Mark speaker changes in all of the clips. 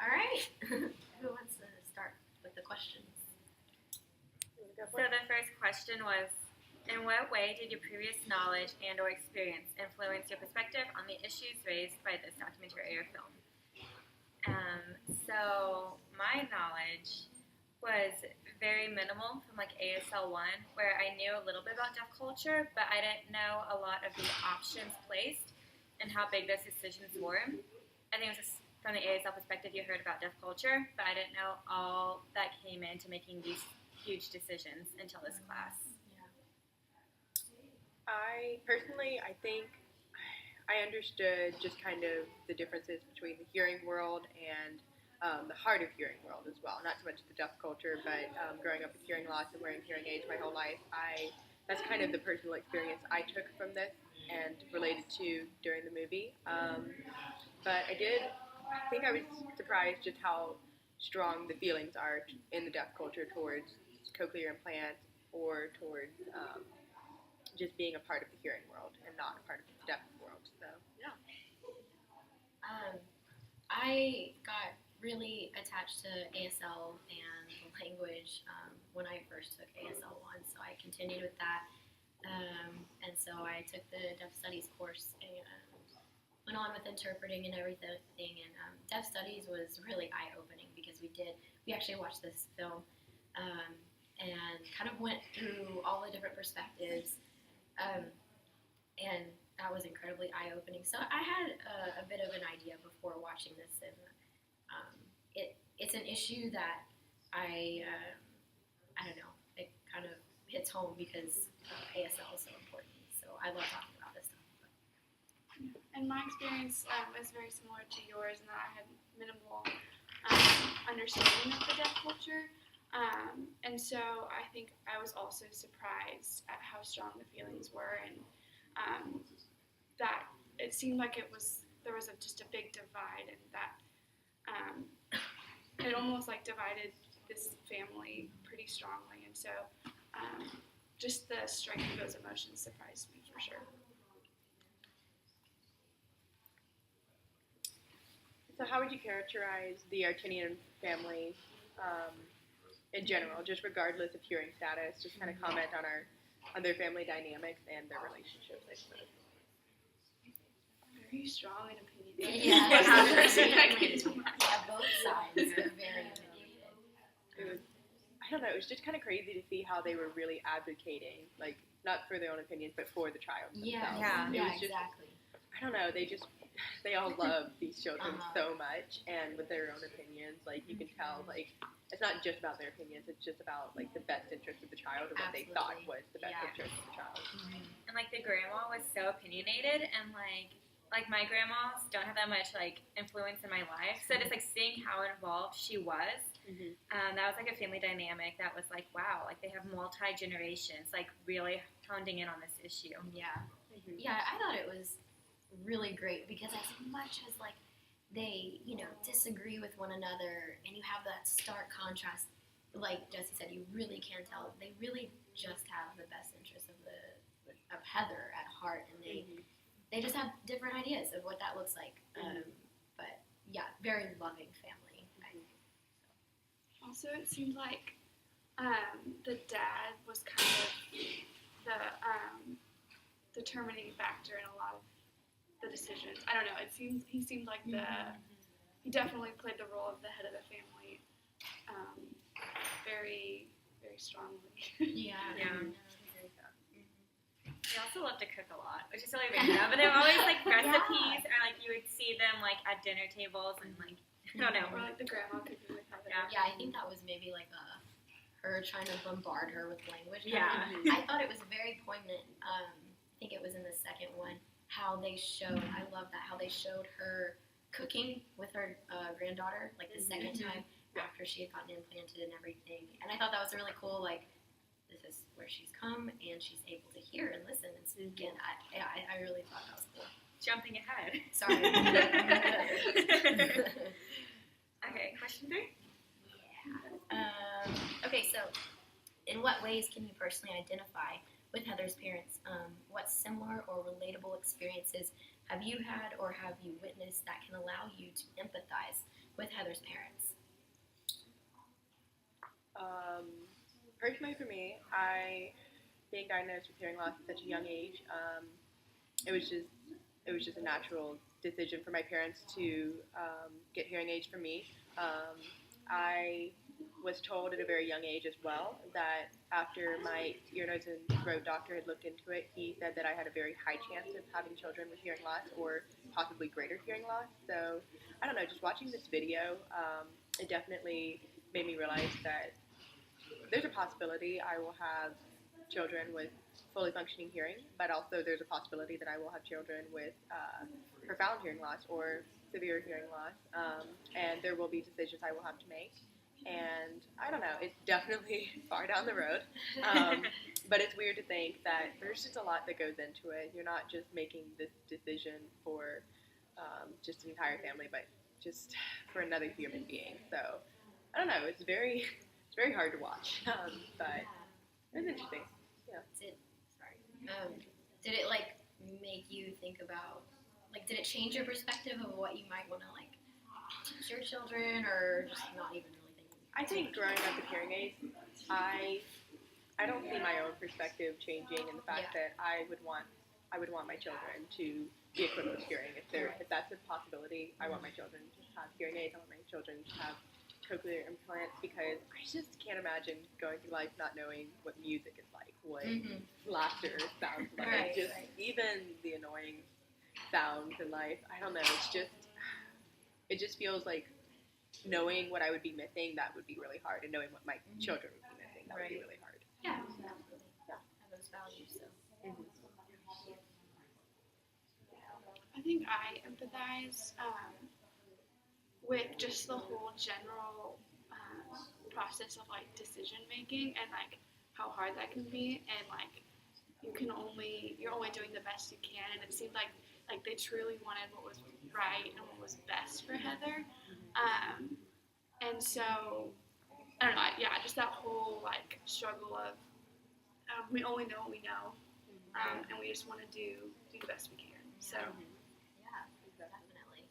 Speaker 1: All right. Who wants to start with the questions?
Speaker 2: So the first question was, in what way did your previous knowledge and or experience influence your perspective on the issues raised by this documentary or film? So my knowledge was very minimal from like ASL 1, where I knew a little bit about deaf culture, but I didn't know a lot of the options placed and how big those decisions were. I think it was just from the ASL perspective you heard about deaf culture, but I didn't know all that came into making these huge decisions until this class.
Speaker 3: I think I understood just kind of the differences between the hearing world and the hard of hearing world as well. Not so much the deaf culture, but growing up with hearing loss and wearing hearing aids my whole life, that's kind of the personal experience I took from this and related to during the movie. But I think I was surprised just how strong the feelings are in the deaf culture towards cochlear implants or towards just being a part of the hearing world and not a part of the deaf world. So, yeah.
Speaker 1: I got really attached to ASL and the language when I first took ASL 1, so I continued with that. And so I took the Deaf Studies course and went on with interpreting and everything. And Deaf Studies was really eye-opening because we actually watched this film and kind of went through all the different perspectives. And that was incredibly eye-opening. So I had a bit of an idea before watching this, and it's an issue that I don't know, it kind of hits home because ASL is so important. So I love talking about this stuff.
Speaker 4: And my experience was very similar to yours in that I had minimal understanding of the deaf culture. And so I think I was also surprised at how strong the feelings were, and that it seemed like there was just a big divide, and that it almost like divided this family pretty strongly. And so just the strength of those emotions surprised me for sure.
Speaker 3: So how would you characterize the Artinian family in general, just regardless of hearing status? Just kind of comment on their family dynamics and their relationships, I suppose.
Speaker 4: Very strong and opinionated.
Speaker 1: Yeah, both sides are very opinionated.
Speaker 3: I don't know, it was just kind of crazy to see how they were really advocating, like, not for their own opinions, but for the child themselves.
Speaker 1: Exactly.
Speaker 3: I don't know, they all love these children so much, and with their own opinions, like, you can tell, like, it's not just about their opinions, it's just about, like, the best interest of the child, or what they thought was the best interest of the child.
Speaker 2: And like the grandma was so opinionated, and like my grandmas don't have that much like influence in my life, so just like seeing how involved she was, that was like a family dynamic that was like, wow, like they have multi-generations like really honing in on this issue.
Speaker 1: Yeah, I thought it was really great because as much as like they, disagree with one another, and you have that stark contrast, like Jesse said, you really can tell they really just have the best interest of Heather at heart, and they just have different ideas of what that looks like. But yeah, very loving family, I think.
Speaker 4: Also, it seemed like the dad was kind of the determining factor in a lot of the decisions. I don't know. He seemed like he definitely played the role of the head of the family very, very strongly.
Speaker 2: Yeah. They also love to cook a lot, which is really random. But they were always like recipes, or like you would see them like at dinner tables and like I don't know.
Speaker 4: Or like the grandma cooking with Heather.
Speaker 1: Yeah, I think that was maybe like her trying to bombard her with language.
Speaker 2: Yeah.
Speaker 1: I thought it was very poignant. I think it was in the second one. How they showed, I love that, how they showed her cooking with her granddaughter, like the second time after she had gotten implanted and everything. And I thought that was really cool, like, this is where she's come, and she's able to hear and listen and speak, and I really thought that was cool.
Speaker 2: Jumping ahead.
Speaker 1: Sorry.
Speaker 2: Okay, question 3?
Speaker 1: Yeah. Okay, so, in what ways can you personally identify with Heather's parents? What similar or relatable experiences have you had or have you witnessed that can allow you to empathize with Heather's parents?
Speaker 3: Personally, for me, being diagnosed with hearing loss at such a young age, it was just a natural decision for my parents to get hearing aids for me. I was told at a very young age as well that after my ear, nose, and throat doctor had looked into it, he said that I had a very high chance of having children with hearing loss or possibly greater hearing loss. So I don't know, just watching this video, it definitely made me realize that there's a possibility I will have children with fully functioning hearing, but also there's a possibility that I will have children with profound hearing loss or severe hearing loss, and there will be decisions I will have to make. And I don't know, it's definitely far down the road, but it's weird to think that there's just a lot that goes into it. You're not just making this decision for just an entire family, but just for another human being. So I don't know, it's very hard to watch, but it was interesting.
Speaker 1: Did it like make you think about, like, did it change your perspective of what you might want to like teach your children, or just not even really thinking?
Speaker 3: I think growing up with hearing aids, I don't see my own perspective changing in the fact that I would want my children to be equipped with hearing. If that's a possibility, I want my children to have hearing aids. I want my children to have cochlear implants, because I just can't imagine going through life not knowing what music is like, what laughter sounds like, even the annoying sounds in life. I don't know. It just feels like knowing what I would be missing, that would be really hard, and knowing what my children would be missing, that would be really hard.
Speaker 1: Yeah, absolutely. Yeah, have those values. So.
Speaker 4: I think I empathize with just the whole general process of like decision making, and like how hard that can be, and like you're only doing the best you can, and it seemed like they truly wanted what was right and what was best for Heather, and so I don't know, just that whole like struggle of we only know what we know, and we just want to do the best we can. So
Speaker 1: yeah, definitely.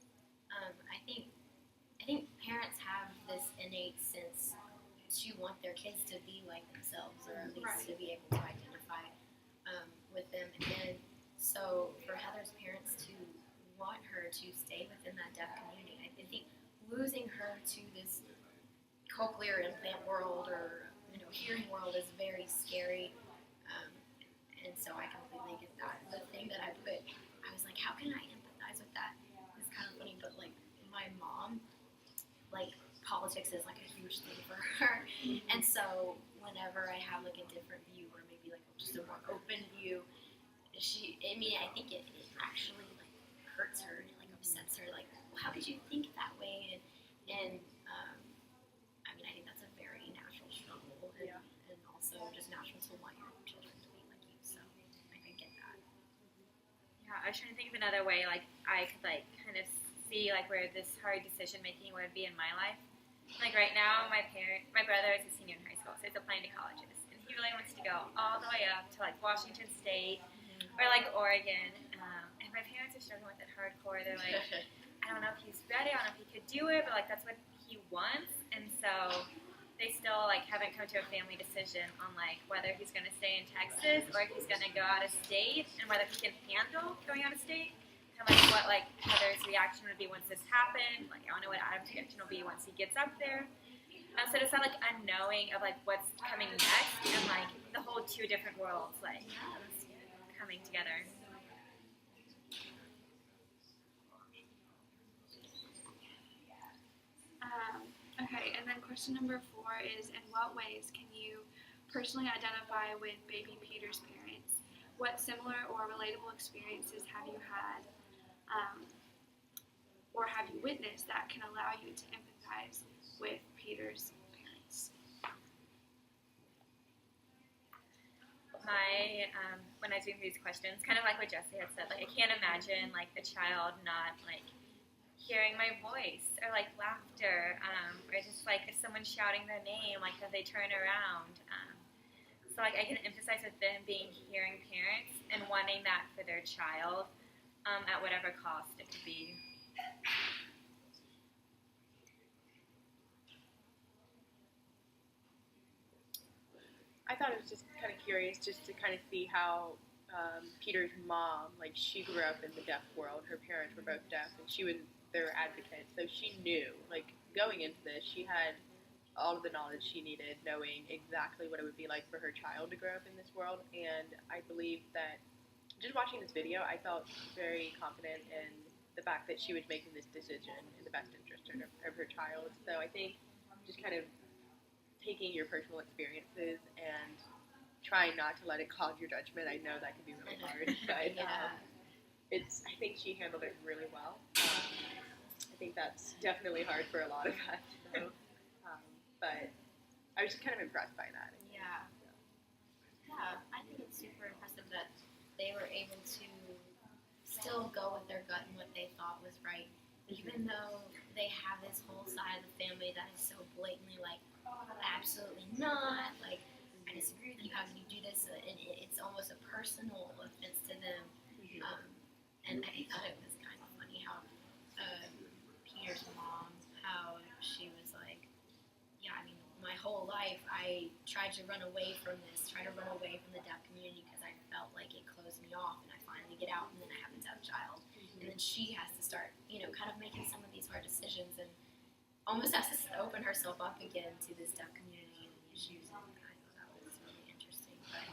Speaker 1: I think parents have this innate sense to want their kids to be like themselves, or at least to be able to identify with them. And so for Heather's parents to want her to stay within that deaf community, I think losing her to this cochlear implant world, or hearing world, is very scary. And so I completely get that. The thing that I was like, how can I empathize with that? It's kind of funny, but like my mom, like politics is like a huge thing for her, and so whenever I have like a different view, or maybe like just a more open view, I think it actually like hurts her, and it like upsets her. Like, well, how could you think that way? And I think that's a very natural struggle, and also just natural to want your children to be like you. So I can get that.
Speaker 2: Yeah, I was trying to think of another way, like I could like kind of see like where this hard decision making would be in my life. Like right now, my brother is a senior in high school, so he's applying to colleges, and he really wants to go all the way up to like Washington State or like Oregon. And my parents are struggling with it hardcore. They're like, I don't know if he's ready, I don't know if he could do it, but like that's what he wants, and so they still like haven't come to a family decision on like whether he's going to stay in Texas or if he's going to go out of state, and whether he can handle going out of state. And like what like Heather's reaction would be once this happened. Like I don't know what Adam's reaction will be once he gets up there. So it's not like unknowing of like what's coming next, and like the whole two different worlds like coming together.
Speaker 4: Okay, and then question number 4 is, in what ways can you personally identify with baby Peter's parents? What similar or relatable experiences have you had or have you witnessed that can allow you to empathize with Peter's parents?
Speaker 2: When I was doing these questions, kind of like what Jesse had said, like I can't imagine like a child not like hearing my voice, or like laughter, or just like if someone's shouting their name, like that they turn around. So like I can empathize with them being hearing parents and wanting that for their child, at whatever cost it could be.
Speaker 3: I thought it was just kind of curious just to kind of see how Peter's mom, like she grew up in the deaf world. Her parents were both deaf, and she was their advocate. So she knew, like going into this, she had all of the knowledge she needed, knowing exactly what it would be like for her child to grow up in this world. And I believe that just watching this video, I felt very confident in the fact that she was making this decision in the best interest of her child. So I think just kind of taking your personal experiences and trying not to let it cloud your judgment. I know that can be really hard, but
Speaker 1: Yeah.
Speaker 3: I think she handled it really well. I think that's definitely hard for a lot of us. So, but I was just kind of impressed by that.
Speaker 1: Yeah. Yeah, I think it's super impressive that they were able to still go with their gut and what they thought was right, even though they have this whole side of the family that is so blatantly like, absolutely not, like, I disagree with you, how can you do this? And it's almost a personal offense to them. And I thought it was kind of funny how Peter's mom, how she was like, yeah, I mean, my whole life I tried to run away from this, try to run away from the deaf community because I felt like it closed me off, and I finally get out, and then I have a deaf child, and then she has to start, kind of making some of these hard decisions, and almost has to open herself up again to this deaf community and the issues, and I thought that was really interesting. But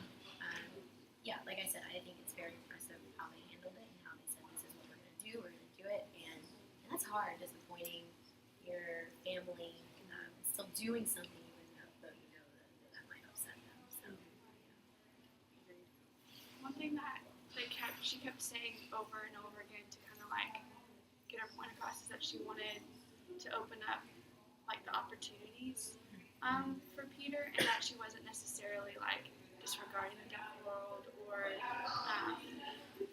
Speaker 1: yeah, like I said, I think it's very impressive how they handled it and how they said, this is what we're going to do, it, and that's hard, disappointing your family, still doing something even though you know that might upset them. So,
Speaker 4: One thing that she kept saying over and over again to kind of like get her point across is that she wanted to open up like the opportunities for Peter, and that she wasn't necessarily like disregarding the deaf world or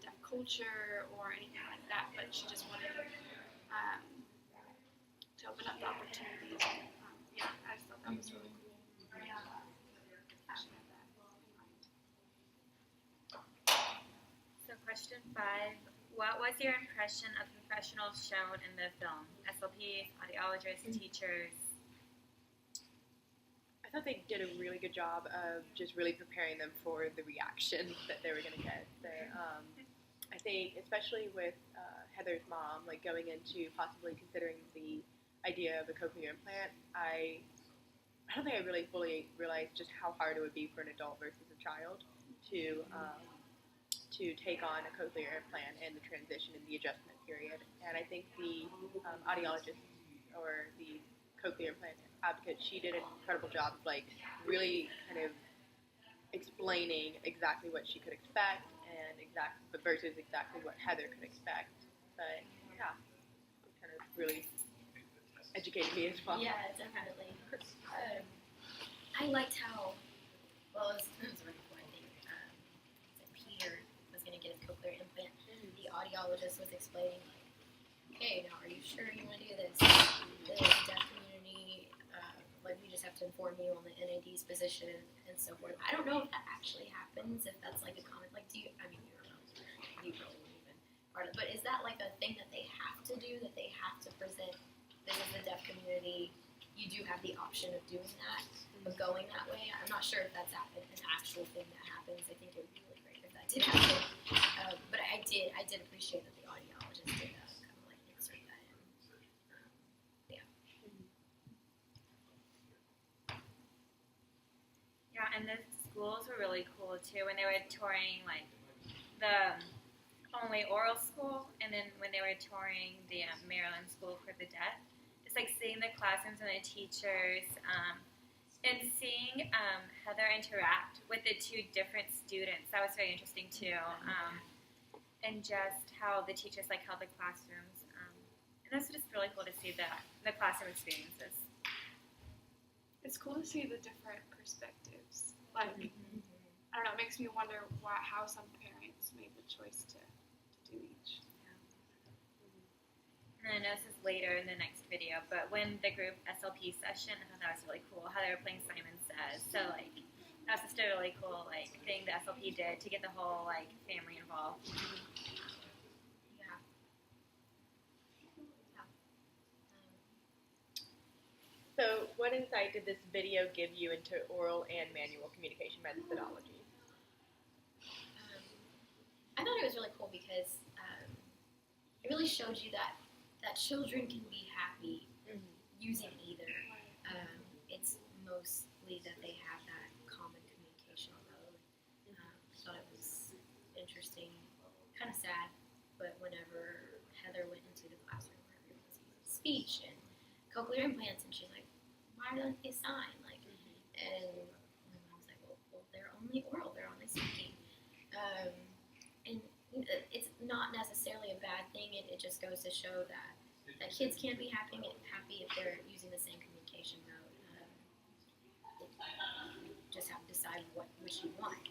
Speaker 4: deaf culture or anything like that, but she just wanted to open up the opportunities. And, yeah, I just thought that was really cool.
Speaker 1: yeah.
Speaker 4: She had that in mind.
Speaker 2: So question 5, what was your impression of professionals shown in the film? SLP, audiologists, teachers?
Speaker 3: I thought they did a really good job of just really preparing them for the reaction that they were going to get. I think, especially with Heather's mom, like going into possibly considering the idea of a cochlear implant, I don't think I really fully realized just how hard it would be for an adult versus a child to take on a cochlear implant and the transition and the adjustment period. And I think the audiologist or the cochlear implant advocate, she did an incredible job of like really kind of explaining exactly what she could expect and versus exactly what Heather could expect. But yeah, it kind of really educated me as well.
Speaker 1: Yeah, definitely. I liked how, well, it was really cool, I think, that Peter was going to get his cochlear implant. The audiologist was explaining, like, okay, now are you sure you want to do this? The deaf community, like, we just have to inform you on the NAD's position and so forth. I don't know if that actually happens, if that's like a common, like, you don't know, you probably wouldn't even part of it, but is that like a thing that they have to do, that they have to present, this is the deaf community, you do have the option of doing that, of going that way? I'm not sure if that's an actual thing that happens. I think it would be really great if that did happen. But I did appreciate that the audiologist did kind of like insert that in. Yeah.
Speaker 2: Yeah, and the schools were really cool too when they were touring like the only Aural school, and then when they were touring the Maryland School for the Deaf. Just like seeing the classrooms and the teachers, and seeing Heather interact with the two different students. That was very interesting too, and just how the teachers like held the classrooms. And that's just really cool to see the classroom experiences.
Speaker 4: It's cool to see the different perspectives. Like, I don't know, it makes me wonder how some parents made the choice to do each.
Speaker 2: And I know this is later in the next video, but when the group SLP session, I thought that was really cool how they were playing Simon Says. So like that was just a really cool like thing the SLP did to get the whole like family involved.
Speaker 3: So, what insight did this video give you into oral and manual communication methodologies?
Speaker 1: I thought it was really cool because it really showed you that children can be happy using either. It's mostly that they have that common communication mode. I thought it was interesting, kind of sad, but whenever Heather went into the classroom where everyone was using speech and cochlear implants, and she's like, "Why don't they sign?" Like, and my mom was like, "Well, they're only oral. They're only speaking." And it's not necessarily a bad thing. It just goes to show that kids can be happy if they're using the same communication mode. You just have to decide which you want.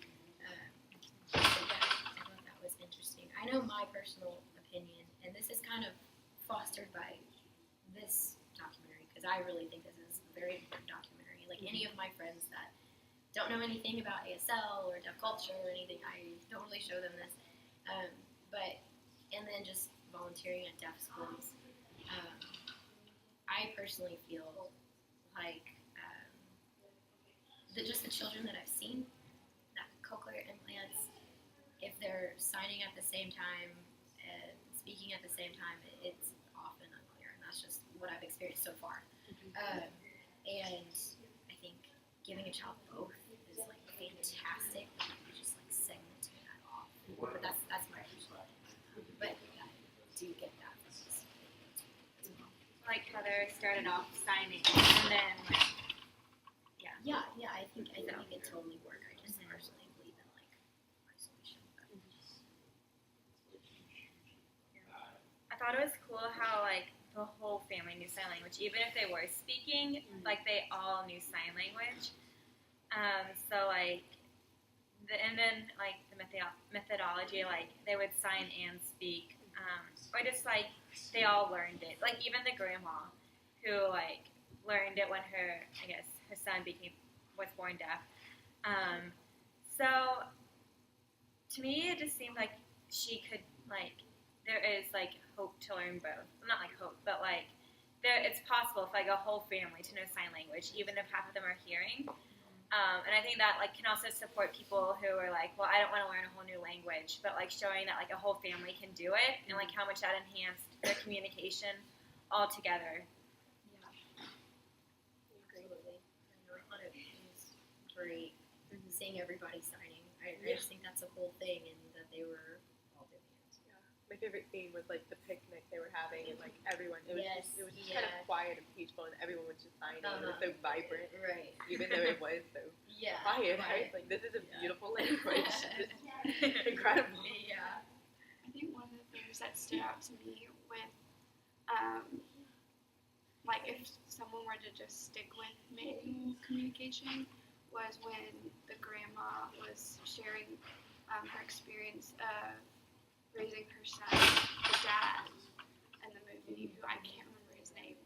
Speaker 1: So yeah, I thought that was interesting. I know my personal opinion, and this is kind of fostered by this documentary because I really think this is a very important documentary. Like any of my friends that don't know anything about ASL or deaf culture or anything, I don't really show them this. And then just volunteering at deaf schools. I personally feel like just the children that I've seen, that cochlear implants, if they're signing at the same time and speaking at the same time, it's often unclear, and that's just what I've experienced so far. And I think giving a child both is like fantastic. Just like segmenting that off. But that's my personal. But I do get that from this as well.
Speaker 2: Like Heather started off signing, and then
Speaker 1: Yeah. I think it totally work. I just personally believe in like isolation.
Speaker 2: I thought it was cool how like the whole family knew sign language, even if they were speaking, like they all knew sign language. So like, and then like the methodology, like they would sign and speak, or just like they all learned it. Like even the grandma, who like learned it when her son was born deaf. So to me, it just seemed like she could like there is like hope to learn both. Not like hope, but like it's possible for like a whole family to know sign language, even if half of them are hearing. And I think that like can also support people who are like, well, I don't want to learn a whole new language, but like showing that like a whole family can do it, and like how much that enhanced their communication all together.
Speaker 1: Absolutely. I thought it was great seeing everybody signing. I just think that's a whole thing, and that they were all doing it.
Speaker 3: Yeah. My favorite scene was like the picnic they were having, and like everyone. It was just kind of
Speaker 1: Yeah.
Speaker 3: quiet and peaceful, and everyone was just signing. It was so vibrant,
Speaker 1: Right.
Speaker 3: even though it was so quiet. I was like, this is a beautiful language. It's incredible.
Speaker 1: Yeah.
Speaker 4: I think one of the things that stood out to me with, like if someone were to just stick with manual communication, was when the grandma was sharing her experience of raising her son, the dad, in the movie, who I can't remember his name,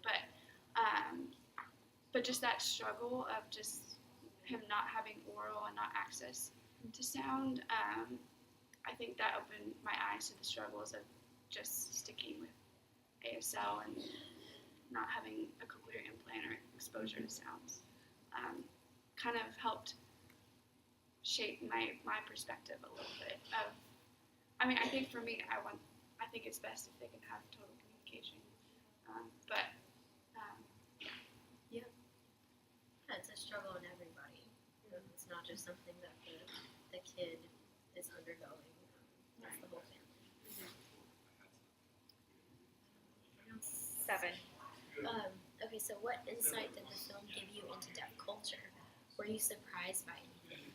Speaker 4: but just that struggle of just him not having oral and not access to sound. I think that opened my eyes to the struggles of just sticking with ASL and not having a cochlear implant or exposure to sounds. Kind of helped shape my perspective a little bit of, I mean, I think for me, I think it's best if they can have total communication.
Speaker 1: Yeah, it's a struggle in everybody. It's not just something that the kid is undergoing. That's the whole family.
Speaker 2: 7.
Speaker 1: Okay, so what insight did the film give you into deaf culture? Were you surprised by anything?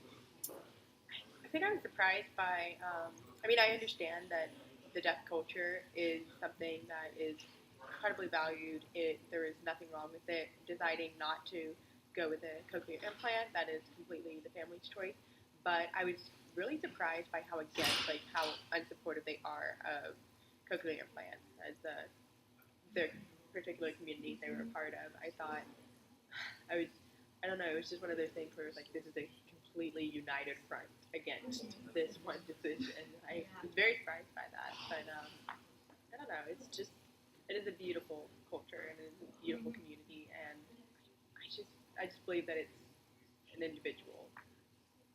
Speaker 3: I think I was surprised by. I understand that the deaf culture is something that is incredibly valued. There is nothing wrong with it. Deciding not to go with a cochlear implant, that is completely the family's choice. But I was really surprised by how unsupportive they are of cochlear implants as their particular communities they were a part of. I thought I don't know, it was just one of those things where it was like, this is a completely united front against this one decision. I was very surprised by that, but I don't know, it is a beautiful culture, and it is a beautiful community, and believe that it's an individual,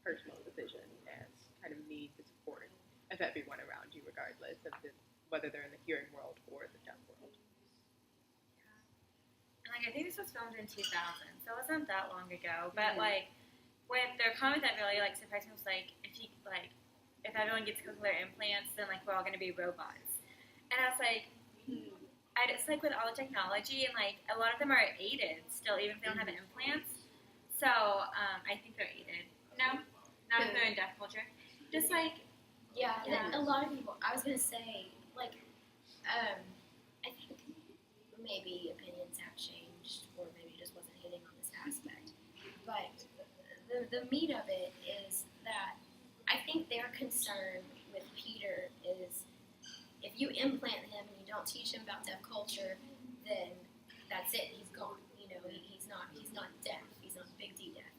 Speaker 3: personal decision and kind of need the support of everyone around you, regardless of whether they're in the hearing world or the deaf world.
Speaker 2: And like I think this was filmed in 2000, so it wasn't that long ago. But like when their comment that really like surprised me was like if everyone gets cochlear implants, then like we're all gonna be robots. And I was like, I just like with all the technology and like a lot of them are aided still, even if they don't have implants. So I think they're aided. No, not if they're in deaf culture. Just like
Speaker 1: a lot of people. I was gonna say like I think maybe opinions have changed, or maybe just wasn't hitting on this aspect. But the meat of it is that I think their concern with Peter is if you implant him and you don't teach him about deaf culture, then that's it. He's gone. You know, he's not deaf. He's not big D deaf.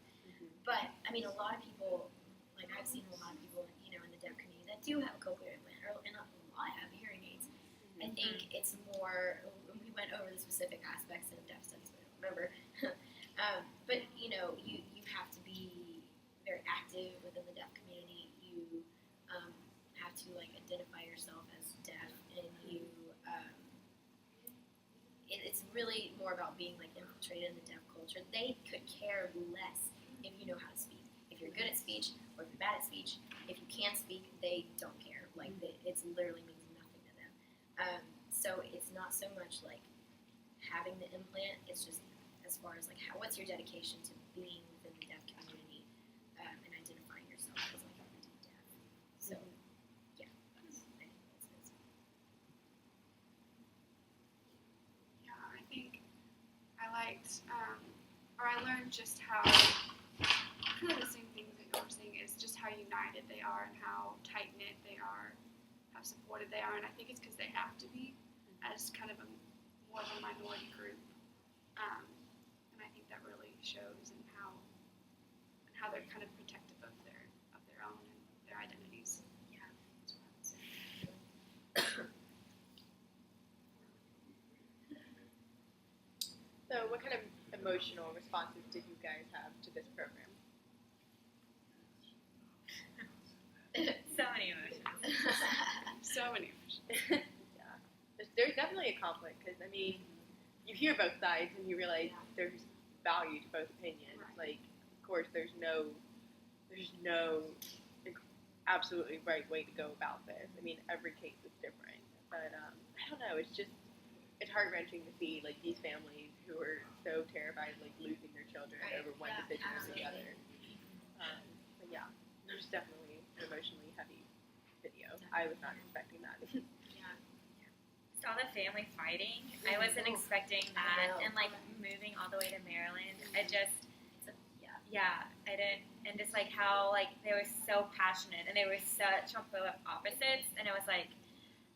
Speaker 1: But I mean, a lot of people, like I've seen a lot of people, you know, in the deaf community that do have a cochlear implant, and a lot have hearing aids. I think it's more. We went over the specific aspects in deaf studies, but I don't remember. But you know, you have to be very active within the deaf community. You have to like identify yourself as deaf, and you. It's really more about being like infiltrated in the deaf culture. They could care less if you know how to speak. If you're good at speech or if you're bad at speech, if you can't speak, they don't care. Like it's literally means nothing to them. So it's not so much like having the implant. It's just as far as like what's your dedication to being within the deaf community and identifying yourself as like deaf. So yeah, I think that's it.
Speaker 4: Yeah, I think I liked, or I learned just how, kind of the same things that you were saying, is just how united they are and how tight-knit they are, how supported they are, and I think it's because they have to be, as kind of more of a minority group, and I think that really shows in how they're kind of protective of their own and their identities.
Speaker 1: Yeah, that's what I would say.
Speaker 3: So what kind of emotional responses did you guys have to this program?
Speaker 2: so many emotions.
Speaker 4: So many emotions.
Speaker 3: Yeah. There's definitely a conflict, because, I mean, you hear both sides and you realize there's value to both opinions.
Speaker 4: Right.
Speaker 3: Like, of course, there's no absolutely right way to go about this. I mean, every case is different. But, I don't know, it's heart-wrenching to see, like, these families who are so terrified of, like, losing their children over one decision or the other. But yeah, there's definitely an emotionally heavy video. I was not expecting that.
Speaker 2: Just all the family fighting. I wasn't expecting that, and like moving all the way to Maryland. I didn't, and just like how like they were so passionate and they were such on polar opposites, and it was like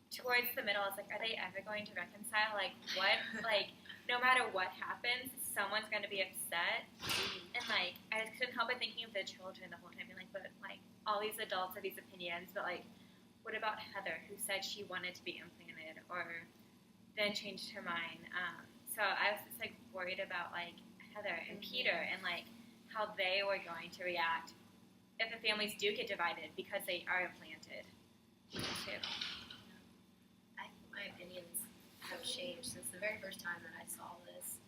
Speaker 2: towards the middle, I was like, are they ever going to reconcile? Like what? Like no matter what happens, someone's going to be upset, and like I just couldn't help but thinking of the children the whole time, being like, but like all these adults have these opinions, but like what about Heather, who said she wanted to be implanted or then changed her mind? So I was just like worried about like Heather and Peter and like how they were going to react if the families do get divided because they are implanted too.
Speaker 1: I think my opinions have changed since the very first time that I saw this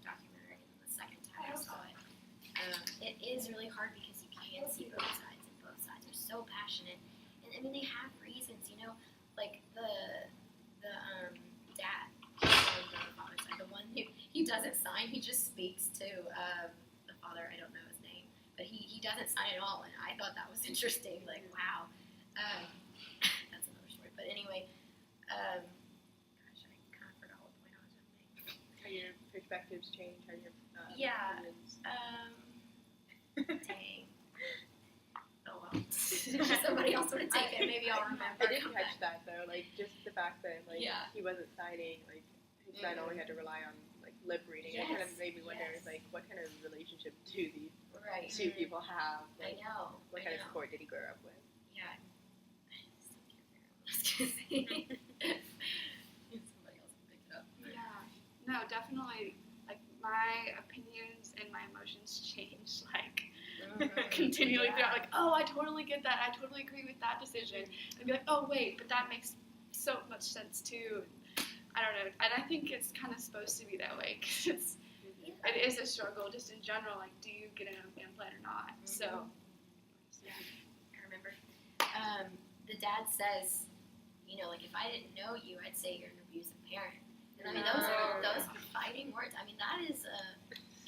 Speaker 1: documentary and the second time I saw it. It is really hard because you can't see both sides, and both sides are so passionate. And I mean, they have reasons, you know, like the dad on the father's side, the one who he doesn't sign, he just speaks to the father. I don't know his name, but he doesn't sign at all, and I thought that was interesting. Like, wow, that's another story. But anyway, gosh, I kind of forgot what point I was going to make.
Speaker 3: How your perspectives change, how your opinions.
Speaker 1: Dang. Oh well. Somebody else would have taken it. Maybe I'll remember.
Speaker 3: I did catch that though, like just the fact that like he wasn't signing, like his son only had to rely on like lip reading. It kind of made me wonder, like, what kind of relationship do these two people have? Like,
Speaker 1: I know.
Speaker 3: What kind of support did he grow up with?
Speaker 1: Yeah. I still can't figure out what I was gonna say. Somebody else can pick it up.
Speaker 4: Yeah. No, definitely. Like my opinions and my emotions change like
Speaker 1: Mhm.
Speaker 4: continually
Speaker 1: Yeah.
Speaker 4: throughout. Like, oh, I totally get that. I totally agree with that decision. And be like, oh wait, but that makes so much sense too. I don't know, and I think it's kind of supposed to be that way because it is a struggle just in general. Like, do you get an implant or not? So, yeah.
Speaker 1: I remember. The dad says, like if I didn't know you, I'd say you're an abusive parent. And I mean, those are fighting words. I mean, that is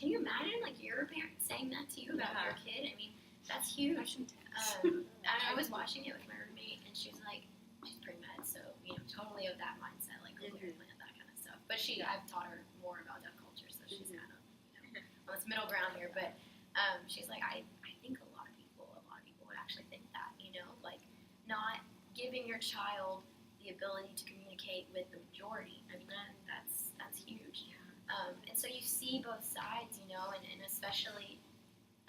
Speaker 1: can you imagine like your parent saying that to you about your kid? I mean, that's huge. I was watching it with my roommate, and she's like, she's pre-med, so totally of that mindset, like cochlear implant, that kind of stuff. But I've taught her more about deaf culture, so she's kind of on this middle ground here. But she's like, I think a lot of people would actually think that, like not giving your child the ability to communicate with the majority. I mean, that's huge. And so you see both sides, and especially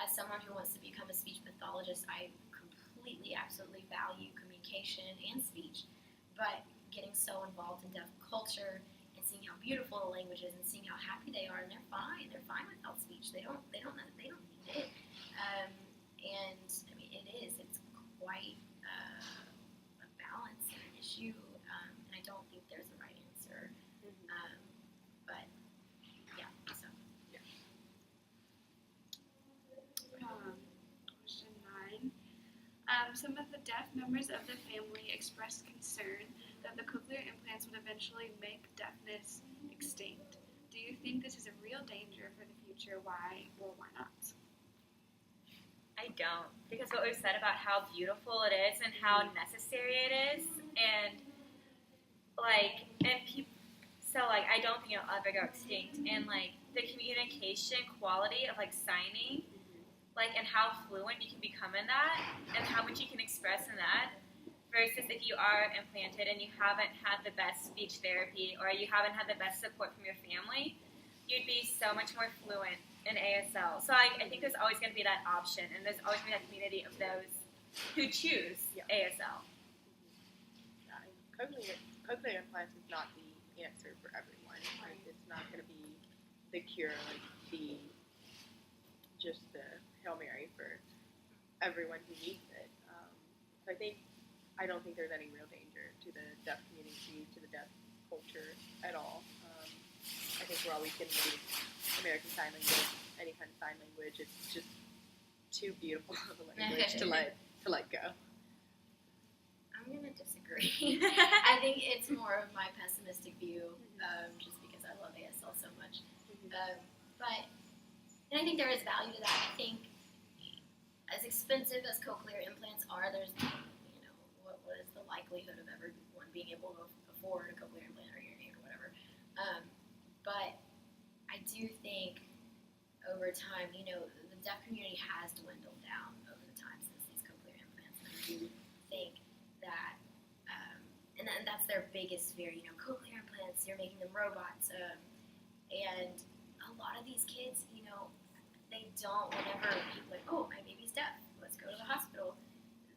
Speaker 1: as someone who wants to become a speech pathologist, I completely, absolutely value communication and speech. But getting so involved in deaf culture and seeing how beautiful the language is and seeing how happy they are, and they're fine without speech. They don't need it. And I mean, it's quite a balance and an issue. And I don't think there's a right answer. But yeah, so.
Speaker 4: Question 9. Some of the deaf members of the family expressed concern that the cochlear implants would eventually make deafness extinct. Do you think this is a real danger for the future? Why or why not?
Speaker 2: I don't, because what we've said about how beautiful it is and how necessary it is, and I don't think it'll ever go extinct. And the communication quality of signing, and how fluent you can become in that, and how much you can express in that, versus if you are implanted and you haven't had the best speech therapy or you haven't had the best support from your family, you'd be so much more fluent in ASL. So I think there's always going to be that option, and there's always going to be that community of those who choose ASL.
Speaker 3: Cochlear implants is not the answer for everyone. It's not going to be the cure, just the Hail Mary for everyone who needs it. So I don't think there's any real danger to the deaf community, to the deaf culture at all. I think we're always going to need American Sign Language, any kind of sign language. It's just too beautiful of a language to let go.
Speaker 1: I'm going to disagree. I think it's more of my pessimistic view, just because I love ASL so much. And I think there is value to that. I think as expensive as cochlear implants are, there's, what is the likelihood of everyone being able to afford a cochlear implant or hearing aid or whatever? But I do think over time, the deaf community has dwindled down over the time since these cochlear implants. And I do think that, and that's their biggest fear, cochlear implants, you're making them robots. And a lot of these kids, they don't, whenever people are like, oh, my baby's deaf, let's go to the hospital.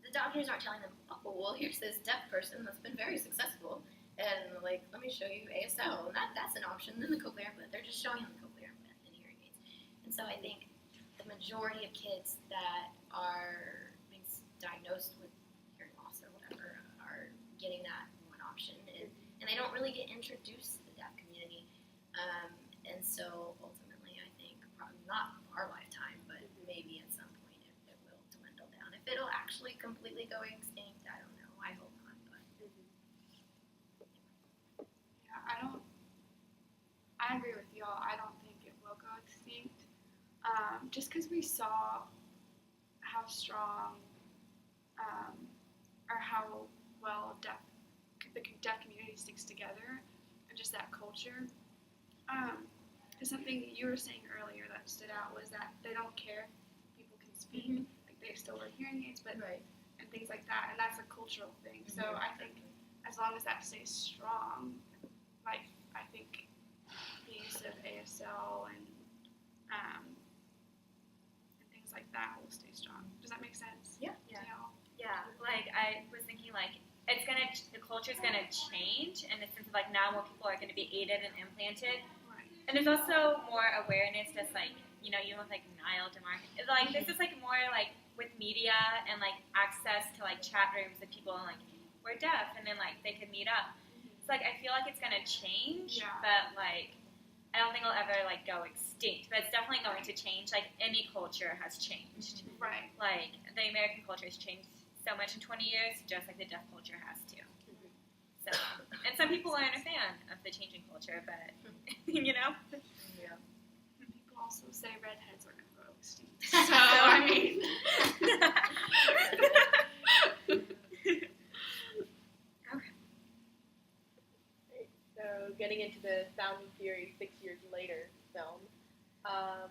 Speaker 1: The doctors aren't telling them, oh, well, here's this deaf person that's been very successful, and let me show you ASL, and that's an option. Then the cochlear implant, they're just showing them the cochlear implant and hearing aids. And so I think the majority of kids that are being diagnosed with hearing loss or whatever are getting that one option, and they don't really get introduced to the deaf community. And so ultimately, I think probably not our lifetime, but maybe at some point it will dwindle down. If it'll actually completely go extinct, I don't know. I hope not. But
Speaker 4: Yeah, I agree with y'all. I don't think it will go extinct. Just because we saw how strong or how well the deaf community sticks together, and just that culture. Because something you were saying earlier that stood out was that they don't care if people can speak, they still wear hearing aids, but and things like that, and that's a cultural thing. So I think as long as that stays strong, I think the use of ASL and things like that will stay strong. Does that make sense?
Speaker 1: Yeah.
Speaker 4: To y'all?
Speaker 2: Yeah, I was thinking the culture's gonna change in the sense of now more people are gonna be aided and implanted.
Speaker 4: Right.
Speaker 2: And there's also more awareness that's like, you know, even with like Niall DeMar, it's like there's just like more like with media and like access to like chat rooms of people and like we're deaf and then like they could meet up. It's like I feel like it's gonna change,
Speaker 4: Yeah.
Speaker 2: but like I don't think it'll ever like go extinct. But it's definitely going to change. Like any culture has changed.
Speaker 4: Right.
Speaker 2: Like the American culture has changed so much in 20 years, just like the deaf culture has too. So, and some people aren't a fan of the changing culture, but you know.
Speaker 1: Yeah.
Speaker 4: People also say redheads are going to go extinct. So, I mean.
Speaker 3: So getting into the Sound and Fury 6 years later film, I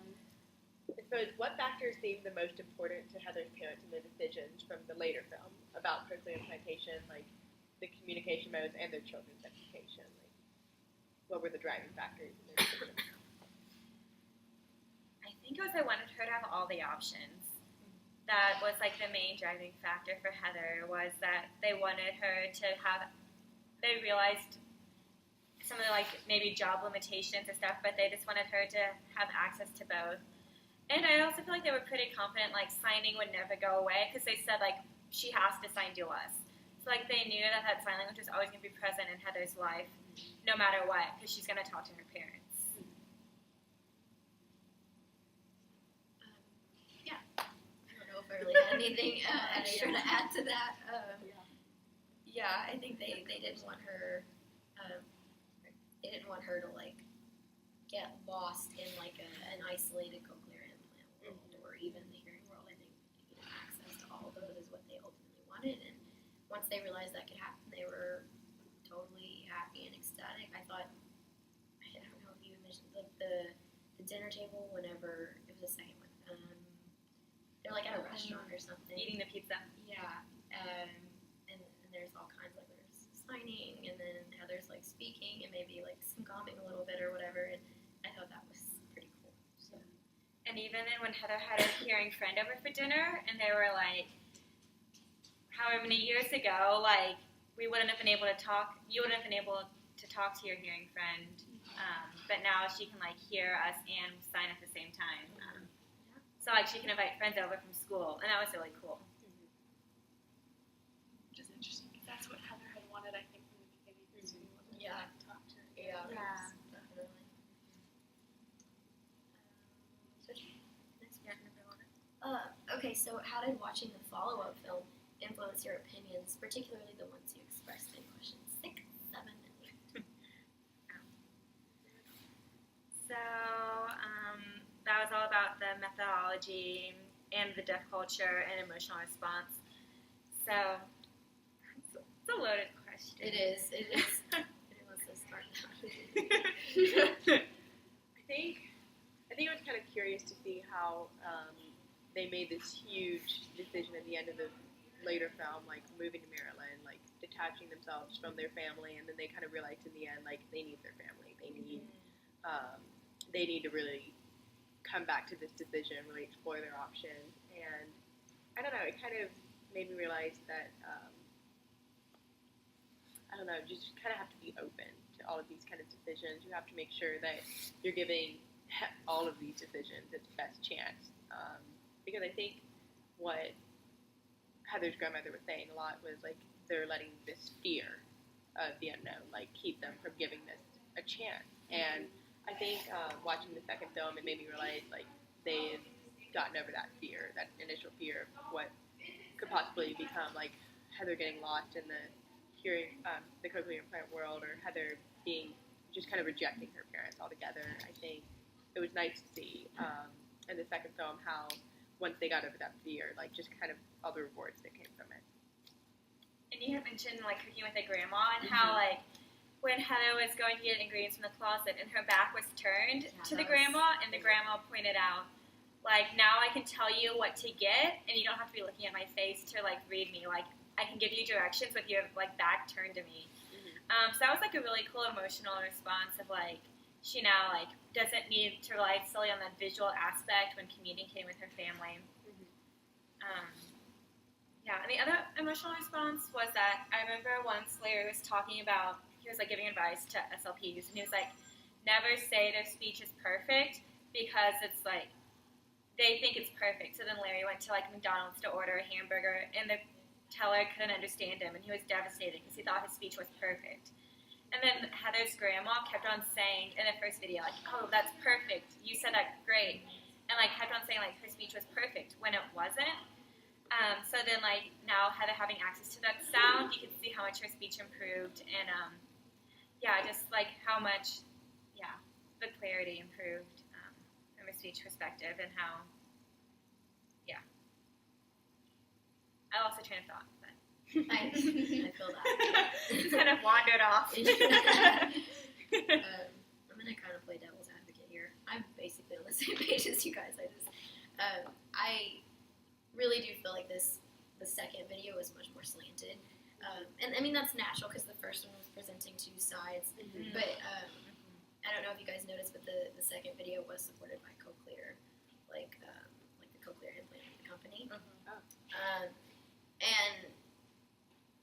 Speaker 3: suppose what factors seem the most important to Heather's parents in the decisions from the later film about cochlear implantation, like the communication modes and their children's education? Like, what were the driving factors in their decision?
Speaker 2: I think it was I wanted her to have all the options. That was like the main driving factor for Heather was that they wanted her to have. They realized some of the like maybe job limitations and stuff, but they just wanted her to have access to both. And I also feel like they were pretty confident like signing would never go away because they said like she has to sign to us. So like they knew that that sign language was always going to be present in Heather's life, no matter what, because she's going to talk to her parents.
Speaker 1: I don't know if I really had anything extra to add to that. Yeah, I think they didn't want her. They didn't want her to like get lost in like an isolated cochlear implant world or even the hearing world. I think access to all of those is what they ultimately wanted. And once they realized that could happen, they were totally happy and ecstatic. I thought, I don't know if you mentioned the dinner table whenever it was the second one. They're like at a restaurant or something.
Speaker 2: Eating the pizza.
Speaker 1: Yeah, and there's all kinds like there's signing and then Heather's like speaking and maybe like some calming a little bit or whatever. And I thought that was pretty cool. So.
Speaker 2: And even then when Heather had her hearing friend over for dinner and they were like, however many years ago, like we wouldn't have been able to talk. You wouldn't have been able to talk to your hearing friend, but now she can like hear us and sign at the same time. So like she can invite friends over from school, and that was really cool.
Speaker 4: Which is interesting because that's what Heather had wanted, I think, from the beginning. So we wanted
Speaker 1: Yeah.
Speaker 4: to talk to her.
Speaker 1: Yeah.
Speaker 2: Yeah.
Speaker 1: Definitely. Okay, so how did watching the follow-up film influence your opinions, particularly the ones you expressed in questions 6, 7, and 8?
Speaker 2: So that was all about the methodology and the deaf culture and emotional response. So it's a loaded question.
Speaker 1: It is. Let's just start now.
Speaker 3: I think I was kind of curious to see how they made this huge decision at the end of the later film, like moving to Maryland, like detaching themselves from their family, and then they kind of realized in the end, like they need their family. They need to really come back to this decision, really explore their options. And I don't know, it kind of made me realize that I don't know, just kind of have to be open to all of these kind of decisions. You have to make sure that you're giving all of these decisions its best chance. Because I think what Heather's grandmother was saying a lot was like they're letting this fear of the unknown like keep them from giving this a chance. And I think watching the second film, it made me realize like they've gotten over that fear, that initial fear of what could possibly become like Heather getting lost in the hearing, the cochlear implant world, or Heather being just kind of rejecting her parents altogether. I think it was nice to see in the second film how once they got over that fear, like just kind of all the rewards that came from it.
Speaker 2: And you had mentioned like cooking with a grandma and how like when Heather was going to get ingredients from the closet and her back was turned to the grandma and the grandma pointed out like now I can tell you what to get and you don't have to be looking at my face to like read me, like I can give you directions with your like back turned to me. So that was like a really cool emotional response of like she now like doesn't need to rely solely on the visual aspect when communicating with her family. Yeah, and the other emotional response was that I remember once Larry was talking about, he was like giving advice to SLPs, and he was like, never say their speech is perfect because it's like they think it's perfect. So then Larry went to like McDonald's to order a hamburger, and the teller couldn't understand him, and he was devastated because he thought his speech was perfect. And then Heather's grandma kept on saying in the first video, like, "Oh, that's perfect. You said that great," and like kept on saying like her speech was perfect when it wasn't. So then like now Heather having access to that sound, you can see how much her speech improved, and just like how much the clarity improved from a speech perspective, and how I lost a train of thought, but
Speaker 1: I feel that.
Speaker 2: just kind of wandered off.
Speaker 1: I'm gonna kind of play devil's advocate here. I'm basically on the same page as you guys. I really do feel like the second video is much more slanted, and I mean that's natural because the first one was presenting two sides.
Speaker 3: Mm-hmm.
Speaker 1: But I don't know if you guys noticed, but the second video was supported by Cochlear, like the Cochlear implant company.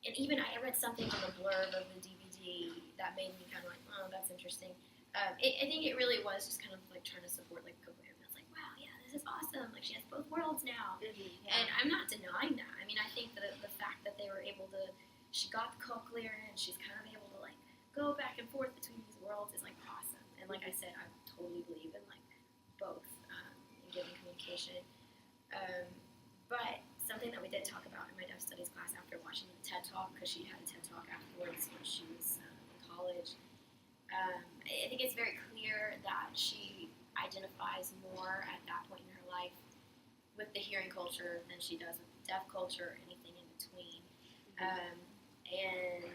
Speaker 1: And even I read something on the blurb of the DVD that made me kind of like, oh, that's interesting. I think it really was just kind of like trying to support like Cochlear. It's like, wow, yeah, this is awesome. Like she has both worlds now, and I'm not denying that. I mean, I think that the fact that they were able to, she got the Cochlear and she's kind of able to like go back and forth between these worlds is like awesome. And like I said, I totally believe in like both in giving communication. But something that we did talk about in my deaf studies class after watching the TED Talk, because she had a TED Talk afterwards when she was in college, I think it's very clear that she identifies more at that point in her life with the hearing culture than she does with the deaf culture or anything in between. And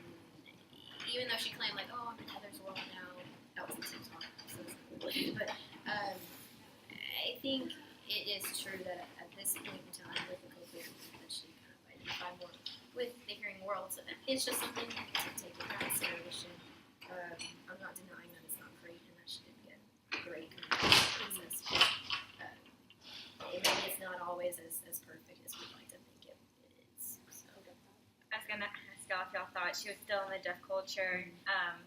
Speaker 1: even though she claimed like, oh, I'm in Heather's world now, that was the TED Talk, so it's not related, but I think it is true that at this point in time with the Cochlear that she kind of identified more with the hearing world. So it's just something to take into consideration. I'm not denying that it's not great and that she didn't get great communication access. Maybe it's not always as perfect as we'd like to think it is. So.
Speaker 2: I was gonna ask y'all if y'all thought she was still in the deaf culture,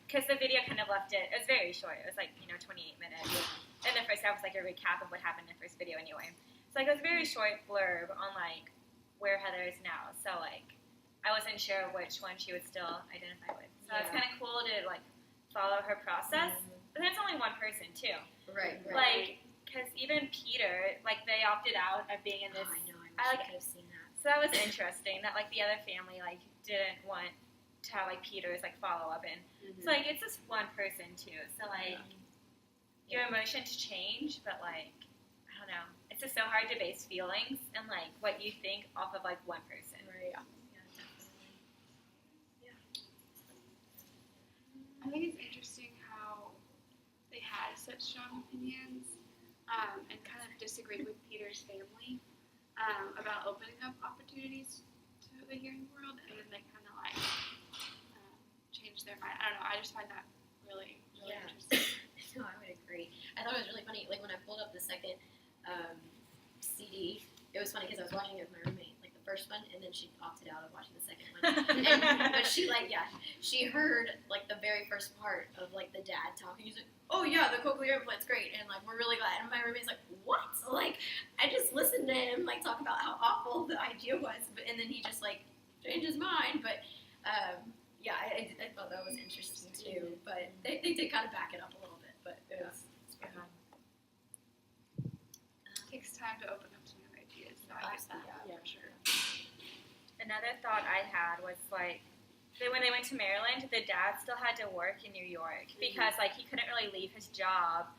Speaker 2: because the video kind of left it. It was very short. It was like 28 minutes. And the first half was like a recap of what happened in the first video anyway. So like it was a very short blurb on like where Heather is now. So like I wasn't sure which one she would still identify with. So it's kind of cool to like follow her process. But it's only one person too.
Speaker 1: Right.
Speaker 2: Like because even Peter, like they opted out of being in this.
Speaker 1: Oh, I know. I wish I could have seen that.
Speaker 2: So that was interesting. That like the other family like didn't want to have like Peter's like follow up in. So like it's just one person too. So like. Your emotions change, but like I don't know. It's just so hard to base feelings and like what you think off of like one person.
Speaker 1: Right.
Speaker 2: Yeah,
Speaker 1: Definitely.
Speaker 4: I think it's interesting how they had such strong opinions and kind of disagreed with Peter's family about opening up opportunities to the hearing world, and then they kind of like changed their mind. I don't know. I just find that really interesting.
Speaker 1: No, I would agree. I thought it was really funny. Like when I pulled up the second CD, it was funny because I was watching it with my roommate, like the first one, and then she opted out of watching the second one. But she she heard like the very first part of like the dad talking. He's like, "Oh yeah, the cochlear implant's great," and like we're really glad. And my roommate's like, "What?" Like I just listened to him like talk about how awful the idea was, and then he just like changed his mind. But I thought that was interesting too. But they did kind of back it up a little bit. But it was.
Speaker 4: It takes time to open up some new ideas. So I guess that, for sure.
Speaker 2: Another thought I had was like when they went to Maryland, the dad still had to work in New York because like he couldn't really leave his job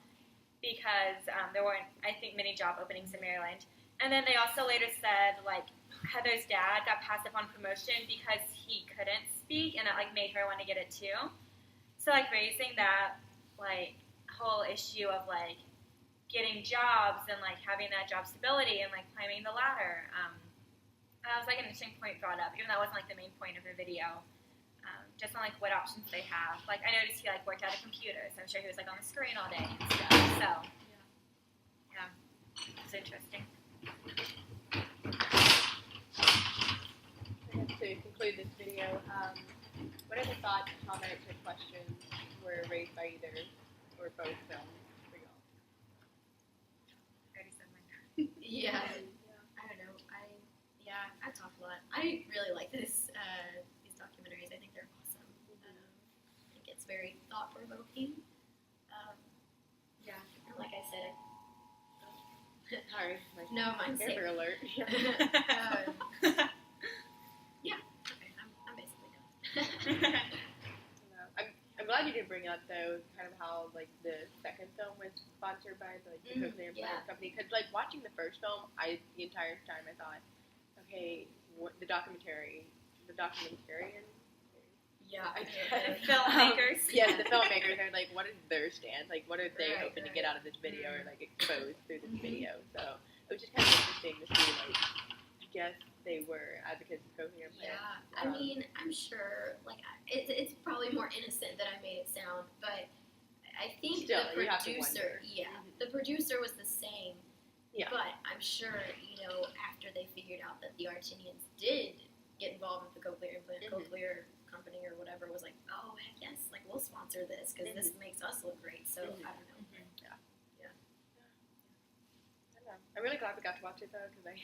Speaker 2: because there weren't, I think, many job openings in Maryland. And then they also later said like Heather's dad got passed up on promotion because he couldn't speak, and it like made her want to get it too. So like raising that like whole issue of like getting jobs and like having that job stability and like climbing the ladder. That was like an interesting point brought up, even though that wasn't like the main point of the video. Just on like what options they have. Like I noticed he like worked at a computer, so I'm sure he was like on the screen all day and stuff. So yeah, it's interesting.
Speaker 3: I guess to conclude this video, what other thoughts, comments, or questions were raised by either or both films for y'all?
Speaker 2: I already said mine.
Speaker 1: Yeah. I don't know. I talk a lot. I really like these documentaries. I think they're awesome. I think it's very thought provoking.
Speaker 2: Yeah.
Speaker 1: And like I said,
Speaker 3: Sorry, my
Speaker 1: no, mine's
Speaker 3: Amber
Speaker 1: safe.
Speaker 3: alert.
Speaker 1: Okay, I'm basically done.
Speaker 3: I'm glad you did bring up though, kind of how like the second film was sponsored by the cochlear implant company. Because like watching the first film, the entire time I thought, okay, the documentarian.
Speaker 1: Yeah, I
Speaker 2: The filmmakers.
Speaker 3: Yes, the filmmakers are like, what is their stance? Like, what are they
Speaker 1: Right,
Speaker 3: hoping to
Speaker 1: right.
Speaker 3: get out of this video or like expose through this video? So it was just kind of interesting to see, like, I guess they were advocates of cochlear implants.
Speaker 1: Yeah, I mean, I'm sure, like, it's probably more innocent than I made it sound, but I think
Speaker 3: Still,
Speaker 1: the
Speaker 3: you have to
Speaker 1: producer,
Speaker 3: wonder.
Speaker 1: the producer was the same,
Speaker 3: Yeah.
Speaker 1: but I'm sure, after they figured out that the Artinians did get involved with the cochlear implant, cochlear company or whatever was like, oh, heck yes, like, we'll sponsor this because this makes us look great, so I don't know.
Speaker 3: I'm really glad we got to watch it though, because I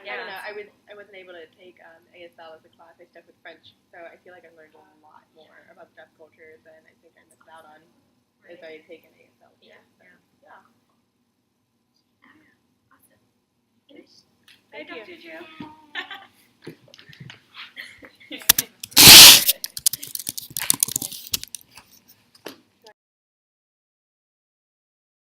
Speaker 2: Yeah.
Speaker 3: don't know, I wasn't able to take ASL as a class. I stuck with French, so I feel like I learned a lot more about deaf culture than I think I missed out on if I had taken ASL.
Speaker 1: Yeah.
Speaker 3: So,
Speaker 1: Awesome.
Speaker 2: Bye,
Speaker 3: Thank you.
Speaker 2: Dr. Drew.